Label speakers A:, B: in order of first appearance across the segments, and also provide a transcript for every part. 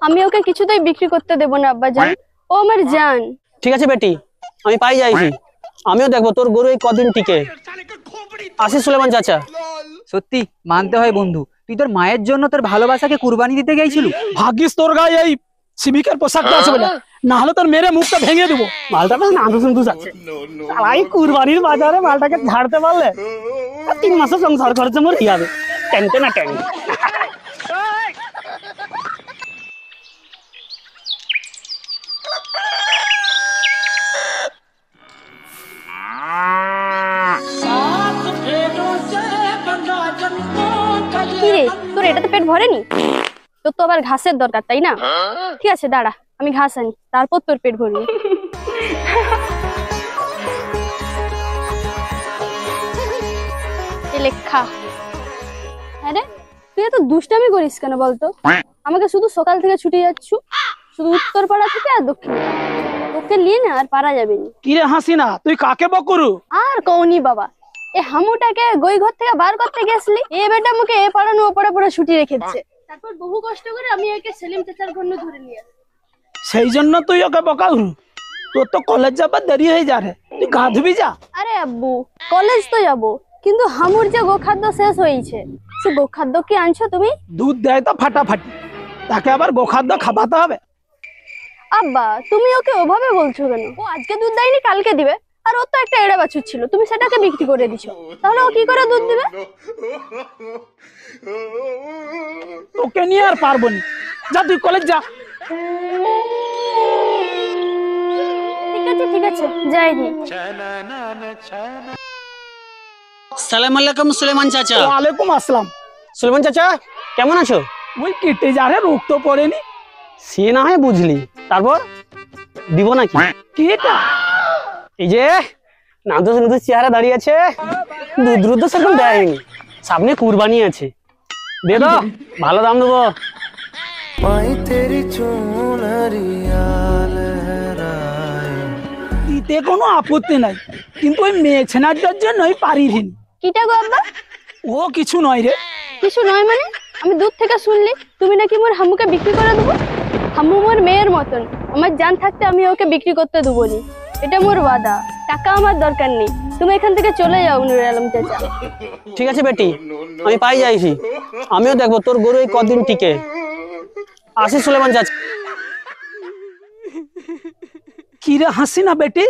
A: আমি ওকে কিছুতেই বিক্রি করতে দেব না আব্বাজান, ও আমার জান।
B: ঠিক আছে বেটি, আমি পাই যাইছি, আমিও দেখবো তোর গরু এই কদিন টিকে। আসি সুলেমান চাচা।
C: সত্যি মানতে হয় বন্ধু, তুই তোর মায়ের জন্য তোর ভালোবাসাকে কুরবানি দিতে গেছিল।
D: ভাগ্যিস তোর গায়ে এই সিভিকের পোশাকটা আছে বলে, না হলে তোর মেরে মুখটা ভেঙে দেবো। মালটা বেশ নাদুস নুদুস আছে, এই কুরবানির বাজারে মালটাকে ঝাড়তে পারলে 3 মাসে সংসার খরচে মরে যাবে। টেনতে না টেন।
A: কি রে, তোর এটাতে পেট ভরেনি? তোর তো আবার ঘাসের দরকার তাই না? ঠিক আছে দাঁড়া, আমি ঘাস আনি, তারপর তোর পেট ভরবি। লেখা। আরে তুই এত দুষ্টামি করিস কেন বলতো? আমাকে শুধু সকাল থেকে ছুটে যাচ্ছ, শুধু উত্তর পাড়া থেকে আর দক্ষিণ। তোকে নিয়ে না আর পারা যাবে না।
D: কি রে হাসিনা, তুই কাকে বকরু?
A: আর কওনি বাবা, এ হামুটাকে গই ঘর থেকে বার করতে গেছলি, এ বেটা মুখে এ পাড়ানো ওপরে পুরো ছুটি রেখেছে। তারপর বহু কষ্ট করে আমি একে সেলিম চাচার ঘর ধরে নিয়ে আসি।
D: সেই জন্য তুই ওকে বকাউ? তোর তো কলেজ যাবার দেরি হয়ে যা রে, তুই গা ধুবি যা।
A: আরে আব্বু, কলেজ তো যাবো, কিন্তু হামুর যে গোখাদ্য শেষ হয়েছে, সে গোখাদ্য কি আনছো তুমি?
D: দুধ দেয় তো ফাটাফাটি, তাকে আবার গোখাদ্য খাওয়াতে হবে।
A: আব্বা তুমি ওকে ওভাবে বলছো কেন? ও আজকে দুধ দেয়নি, কালকে দিবে। আর ও তো একটা এড়া বাছুর ছিল, তুমি সেটাকে বিক্রি করে দিছো, তাহলে ও কি করে দুধ দিবে?
D: তোকে নিয়ে আর পারবো না, যা তুই কলেজ যা।
A: ঠিক আছে যাইনি।
B: সালাম আলাইকুম সুলেমান চাচা।
D: ওয়ালাইকুম আসসালাম।
B: সুলেমান চাচা কেমন আছো?
D: ওই কেটে যা রে, রোগ তো পড়েনি।
B: সে না হয় বুঝলি, তারপর দিব নাকি?
D: কেটা?
B: এই যে নাদুস নুদুস চেহারা দাঁড়িয়ে আছে, দুধ রুদ্ধ সেরকম দেয়নি, সামনে কুরবানি আছে, দে দাও, ভালো দাম দেবো।
D: দিতে কোনো আপত্তি নাই, কিন্তু ওই মেয়ে ছেনাটার জন্যই পারিনি।
A: কিটা গো আব্বা?
D: ও কিছু নয় রে।
A: কিছু নয় মানে? আমি দূর থেকে শুনলি তুমি নাকি মোর হামুকে বিক্রি করে দেবো। হামু মোর মেয়ের মতন, আমার জান থাকতে আমি ওকে বিক্রি করতে দেবো নি, এটা মোর ওয়াদা। টাকা আমার দরকার নেই, তুমি এখান থেকে চলে যাও নুর আলম চাচা।
B: ঠিক আছে বেটি, আমি পাই যাইছি, আমিও দেখবো তোর গরু এই কদিন টিকে। আসি সুলেমান চাচা।
D: কি রে হাসিনা বেটি,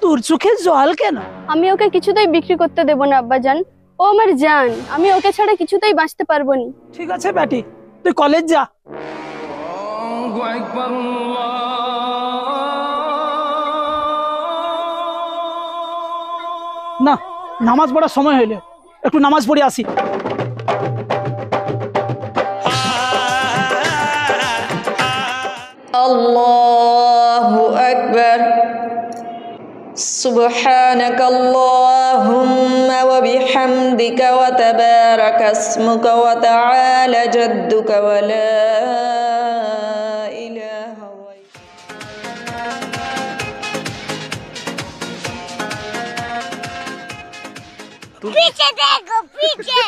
D: তোর চোখে জল কেন?
A: আমি ওকে কিছুতেই বিক্রি করতে দেবো না আব্বাজান, ও আমার জান, আমি ওকে ছাড়া কিছুতেই বাঁচতে পারবো না।
D: ঠিক আছে বেটি, তুই কলেজ যা। না, নামাজ পড়ার সময় হইলে একটু নামাজ পড়ে আসি।
E: আল্লাহু আকবার। সুবহানাকাল্লাহুম্মা ওয়া বিহামদিকা ওয়া তাবারাকা ইসমুকা ওয়া তাআলা জাদ্দুকা ওয়া লা ইলাহা
F: पीछे देखो, पीछे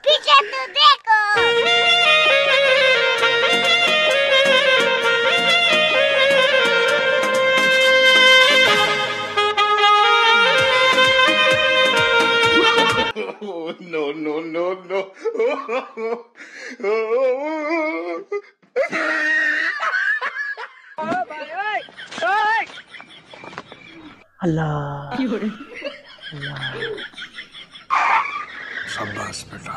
F: पीछे तो देखो।
G: No, no, no, no.
D: अल्लाह
G: शाबाश बेटा,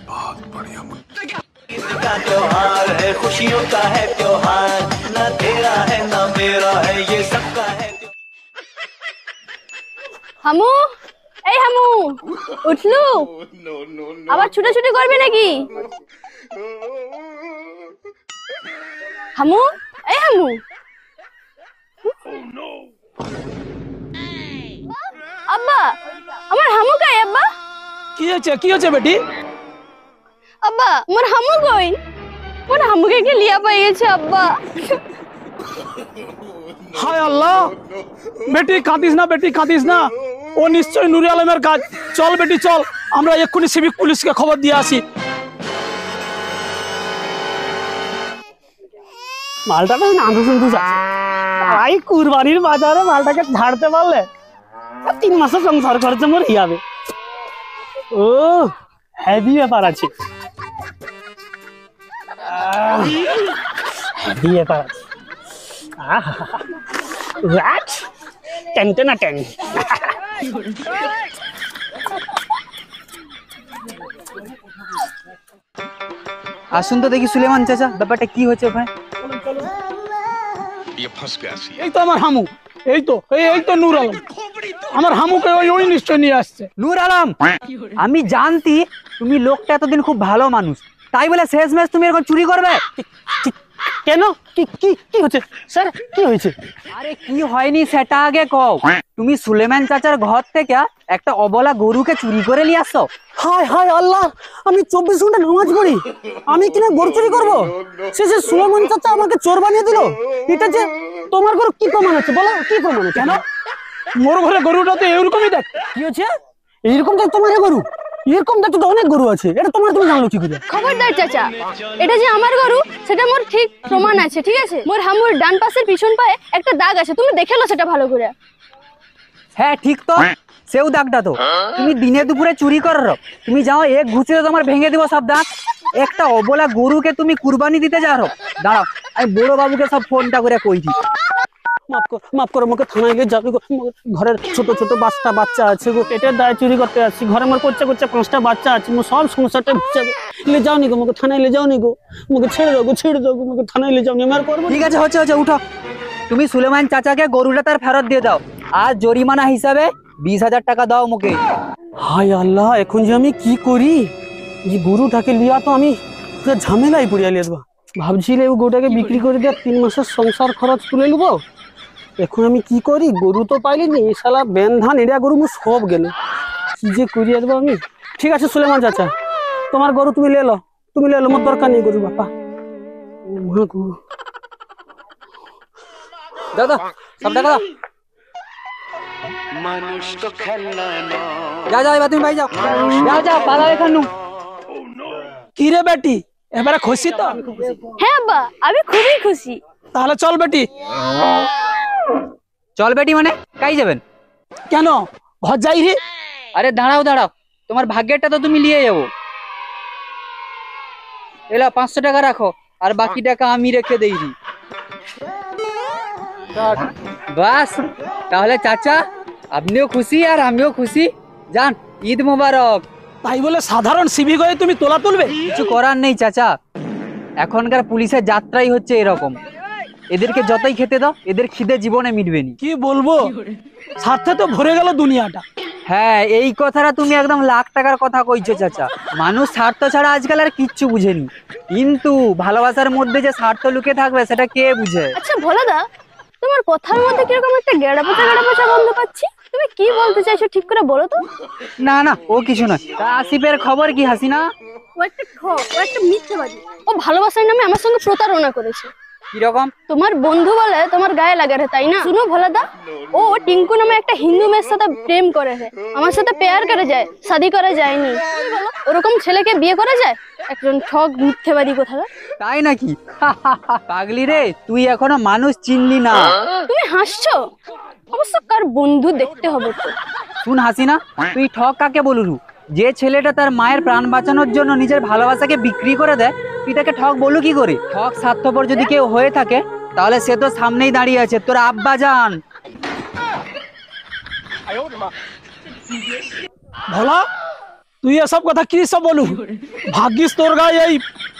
G: बहुत बढ़िया।
H: का त्योहार है, खुशियों का है त्योहार, ना तेरा है ना मेरा है, ये सबका है।
A: হামু, এই হামু, উঠলু? আবার ছুটাছুটি করবে নাকি? হামু, এই হামু। আব্বা, আমার হামু কই আব্বা?
D: কি হচ্ছে বেটি?
A: আব্বা মোর হামু কই? মোর হামুকে কে লিয়া পাই গেছে আব্বা।
D: হায় আল্লাহ, বেটি কাঁদিস না, বেটি কাঁদিস না, ও নিশ্চয় নুরে আলমের কাজ। চল বেটি চল, আমরা এক্ষুনি সিভিক পুলিশকে খবর দিয়ে আসি। মালটা বেশ নান্দু সুন্দু আছে। এই কুরবানির বাজারে মালটাকে ঝাড়তে পারলে 3 মাসের সংসার খরচ মোর যাবে। ও হেভি ব্যাপার আছে, হেভি ব্যাপার আছে। রাট টেনটে না টেন।
C: আসুন তো দেখি সুলেমান চাচা, ব্যাপারটা কি হচ্ছে ওখানে।
G: ये फंस गया सी।
D: এই তো আমার হামু, এই তো এই তো নূর আলম, আমার হামুকে ওই নিশ্চয় নিয়ে আসছে।
C: নূর আলম, আমি জানতি তুমি লোকটা এতদিন খুব ভালো মানুষ, তাই বলে শেষ ম্যাচ তুমি এখন চুরি করবে?
D: কেন, কি কি কি হচ্ছে স্যার, কি হয়েছে?
C: আরে কি হয়নি সেটা আগে কও। তুমি সুলেমান চাচার ঘর থেকে একটা অবলা গরুকে চুরি করে নিয়ে আসছো।
D: হায় হায় আল্লাহ, আমি 24 ঘন্টা নামাজ পড়ি, আমি কিনা গরু চুরি করবো? সে যে সুলেমান চাচা আমাকে চোর বানিয়ে দিল। এটা যে তোমার ঘরে কি প্রমাণ আছে বলো, কি প্রমাণ আছে? কেন মোর ঘরে গরুটা তো এরকমই দেখ। কি হচ্ছে এইরকম দেখ তোমার গরু? এরকম দেখতে তো অনেক গরু আছে, এটা তোমার তুমি জানলো কি করে?
A: খবরদার চাচা, এটা যে আমার গরু সেটা মোর ঠিক প্রমাণ আছে, ঠিক আছে? মোর হামুর ডান পাশের পিছন পায়ে একটা দাগ আছে, তুমি দেখে নাও সেটা ভালো করে।
C: হ্যাঁ ঠিক তো, সেও দাগটা তো। তুমি দিনে দুপুরে চুরি করো, তুমি যাও এক ঘুষিতে তোমার ভেঙে দিব সব দাঁত। একটা অবলা গরুকে তুমি কুরবানি দিতে যাও। দাঁড়াও, আমি বড় বাবুকে সব ফোনটা করে কইছি।
D: মাফ করো, আমাকে থানায় গিয়ে যাবে গো। ঘরের ছোট ছোট বাচ্চা আছে গো, পেটের দায়ে চুরি করতে আসছি। ঘরে আমার করছে 5টা বাচ্চা আছে, মো সব সমস্যাটা যাবে। লে যাও নি গো, আমাকে থানায় লে যাও নি গো, আমাকে ছেড়ে দাও গো, ছেড়ে দাও গো, আমাকে থানায় লে যাও নি, আমার করবো।
C: ঠিক আছে, হচ্ছে উঠো। তুমি সুলেমান চাচাকে গরুটা তার ফেরত দিয়ে দাও, আর জরিমানা হিসাবে 20,000 টাকা দাও মুখে।
D: হায় আল্লাহ, এখন যে আমি কি করি? এই গরুটাকে লিয়া তো আমি পুরো ঝামেলাই পড়িয়া লিয়াসবা। ভাবছিলে ও গরুটাকে বিক্রি করে দিয়ে 3 মাসের সংসার খরচ তুলে নেবো। এখন আমি কি করি? গরু তো পাইলিনি, শালা বেনধান এরিয়া গরু মুখ সব গেল, কি যে করি আসবো আমি। ঠিক আছে সুলেমান চাচা, তোমার গরু তুমি লে লো, তুমি লে লো, মোর দরকার নেই গরু বাপা। ও মা গো,
C: দাদা সব টাকা দাও। যাও এবার তুমি ভাই যাও পালাও এখান।
D: কি রে বেটি, এবারে খুশি তো?
A: হ্যাঁ আব্বা, আমি খুবই খুশি।
D: তাহলে চল বেটি।
C: চল বেটি মানে কাই যাবেন?
D: কেন ঘর যাই রে?
C: আরে দাঁড়াও, তোমার ভাগ্যেরটা তো তুমি নিয়ে যাবো। এলা 500 টাকা রাখো, আর বাকি টাকা আমি রেখে দেইনি। বাস, তাহলে চাচা আপনিও খুশি আর আমিও খুশি। যান, ঈদ মোবারক।
D: তাই বলে সাধারণ সিভিক হয়ে তুমি তোলা তুলবে?
C: কিছু করার নেই চাচা, এখনকার পুলিশের যাত্রাই হচ্ছে এরকম। এদেরকে যতই খেতে দাও, এদের খিদে জীবনে মিটবে নি।
D: কি বলবো, স্বার্থে তো ভরে গেল দুনিয়াটা।
C: হ্যাঁ, এই কথাটা তুমি একদম লাখ টাকার কথা কইছো চাচা। মানুষ স্বার্থ ছাড়া আজকাল আর কিচ্ছু বুঝেনি, কিন্তু ভালোবাসার মধ্যে যে স্বার্থ লুকে থাকবে সেটা কে বুঝে?
A: আচ্ছা ভোলাদা, তোমার কথার মধ্যে কিরকম একটা গেড়াপোচা গন্ধ পাচ্ছি। তুমি কি বলতে চাইছো ঠিক করে বলো তো।
C: না, ও কিছু না। তা আসিফের খবর কি হাসিনা?
A: ও একটা মিথ্যাবাদী। ও ভালোবাসার নামে আমার সঙ্গে প্রতারণা করেছে।
C: কিরকম?
A: তোমার বন্ধু বলে তোমার গায়ে লাগে রে, তাই না? শুনো ভোলাদা, ও টিঙ্কু নামে একটা হিন্দু মেয়ের সাথে প্রেম করে, আমার সাথে পেয়ার করে যায়, শাদি করে যায়নি। তুমি বলো, ওরকম ছেলেকে বিয়ে করা যায়? একজন ঠক মিথ্যাবাদী কোথাকার।
C: তাই নাকি? পাগলি রে, তুই এখনো মানুষ চিনলি না।
A: তুমি হাসছো? অবশ্য কার বন্ধু দেখতে হবে তো।
C: শুন হাসিনা, তুই ঠক কাকে বললু? যে ছেলেটা তার মায়ের প্রাণ বাঁচানোর জন্য নিজের ভালোবাসাকে বিক্রি করে দেয়, তুই তাকে ঠক বলু কি করে? ঠক স্বার্থপর যদি কেউ হয়ে থাকে, তাহলে সে তো সামনেই দাঁড়িয়ে আছে, তোর আব্বা জান।
D: ভোলা, তুই এসব কথা কি সব বলু? ভাগ্যিস তোর গায়ে এই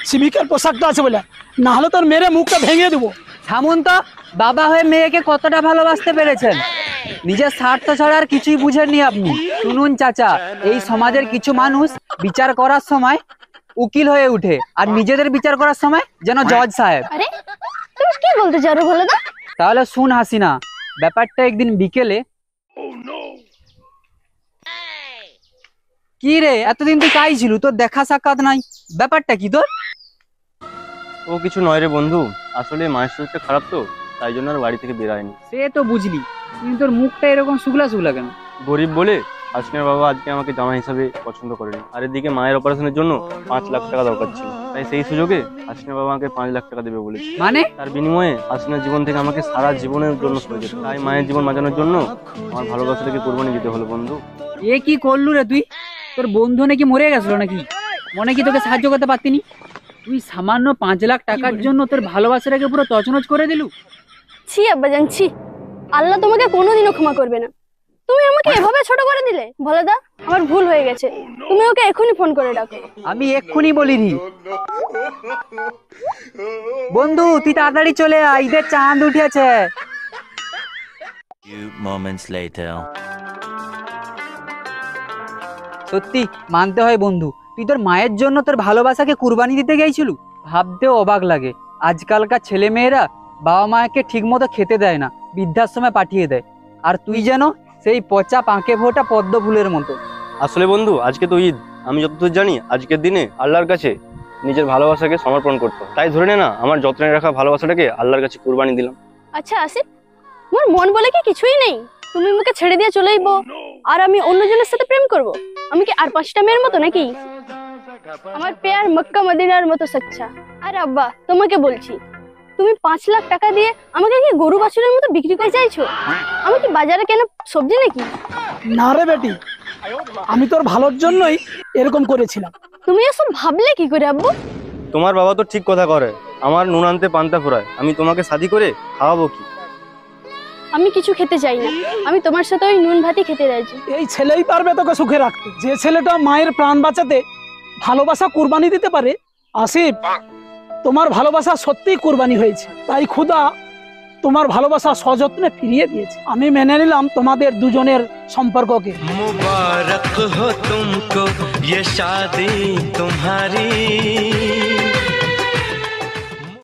D: সিভিকের পোশাকটা আছে বলে, না হলে তোর মেরে মুখটা ভেঙে দেবো।
C: থামুন তো, বাবা হয়ে মেয়েকে কতটা ভালোবাসতে পেরেছেন। নিজের স্বার্থ ছাড়া আর কিছুই বুঝেননি আপনি। শুনুন চাচা, এই সমাজের কিছু মানুষ বিচার করার সময় উকিল হয়ে উঠে, আর নিজেদের বিচার করার সময় যেন জজ সাহেব।
A: আরে তুমি কি বলতে চাও ভোলাদা?
C: তাহলে শুন হাসিনা, ব্যাপারটা একদিন বিকেলে। কি রে, এতদিন তুই কাই ছিল, তোর দেখা সাক্ষাৎ নাই, ব্যাপারটা কি তোর?
I: ও কিছু নয় রে বন্ধু, আসলে মায়ের শরীরটা খারাপ তো, তাই জন্য আর বাড়ি থেকে বেরোয়নি।
C: সে তো বুঝলি, কিন্তু তোর মুখটা এরকম শুকলা কেন?
I: গরিব বলে হাসিনের বাবা আজকে আমাকে জামাই হিসাবে পছন্দ করেনি, আর এদিকে মায়ের অপারেশনের জন্য 5 লাখ টাকা দরকার ছিল। তাই সেই সুযোগে হাসিনের বাবা আমাকে 5 লাখ টাকা দেবে বলেছে।
C: মানে
I: তার বিনিময়ে হাসিনের জীবন থেকে আমাকে সারা জীবনের জন্য সরে যেত। তাই মায়ের জীবন বাঁচানোর জন্য আমার ভালোবাসাটাকে কোরবানি দিতে হলো বন্ধু।
C: এ কি করলু রে তুই? তোর বন্ধু নাকি মরে গেছিল নাকি? মনে কি তোকে সাহায্য করতে পারতিনি? তুই সামান্য 5 লাখ টাকার জন্য তোর ভালোবাসাটাকে পুরো তছনছ করে দিলু।
A: ছি আব্বাজান ছি, আল্লাহ তোমাকে কোনোদিনও ক্ষমা করবে না। তুমি আমাকে এভাবে ছোট করে দিলে। বলে দা, আমার ভুল হয়ে গেছে, তুমি ওকে এখনই ফোন করে ডাকো।
C: আমি এক্ষুনি বলিনি। বন্ধু তুই তাড়াতাড়ি চলে আয়, ঈদের চাঁদ উঠেছে। সত্যি মানতে হয় বন্ধু, তুই তোর মায়ের জন্য তোর ভালোবাসাকে কুরবানি দিতে গেছিল। ভাবতেও অবাক লাগে, আজকালকার ছেলে মেয়েরা বাবা মাকে ঠিক মতো খেতে দেয় না, বৃদ্ধাশ্রমে পাঠিয়ে দেয়। আর তুই যেন সেই পচা পাঁকে ভোটা পদ্ম ফুলের মতো।
I: আসলে বন্ধু আজকে তো ঈদ, আমি যতদূর জানি আজকের দিনে আল্লাহর কাছে নিজের ভালোবাসাকে সমর্পণ করতো। তাই ধরে নে না, আমার যত্নে রাখা ভালোবাসাটাকে আল্লাহর কাছে কুরবানি দিলাম।
A: আচ্ছা আসিফ, তোমার মন বলে কি কিছুই নেই? তুমি আমাকে ছেড়ে দিয়ে চলে যাবো আর আমি অন্যজনের সাথে প্রেম করব? আমি কি আর 5টা মেয়ের মতো নাকি? আমার পেয়ার মক্কা মদিনার মতো সচ্চা। আর আব্বা তোমাকে বলছি, তুমি 5 লাখ টাকা দিয়ে আমাকে কি গরু বাছুরের মতো বিক্রি করে চাইছো? আমি কি বাজারে কেন সবজি নাকি?
D: না রে বেটি, আমি তোর ভালোর জন্যই এরকম করেছিলাম।
A: তুমি এসব ভাবলে কি করে আব্বু?
I: তোমার বাবা তো ঠিক কথা করে, আমার নুন আনতে পান্তা ফুরায়। আমি তোমাকে শাদি করে খাওয়াবো কি?
A: আমি কিছু খেতে চাই না, আমি তোমার সাথে ওই নুন ভাতই খেতে রাজি।
D: এই ছেলেই পারবে তোকে সুখে রাখতে, যে ছেলেটা মায়ের প্রাণ বাঁচাতে ভালোবাসা কুরবানি দিতে পারে। আসিফ, তোমার ভালোবাসা সত্যিই কুরবানি হয়েছে, তাই খোদা তোমার ভালোবাসা সযত্নে ফিরিয়ে দিয়েছে। আমি মেনে নিলাম তোমাদের দুজনের সম্পর্ককে।
H: मुबारक हो तुमको ये शादी तुम्हारी।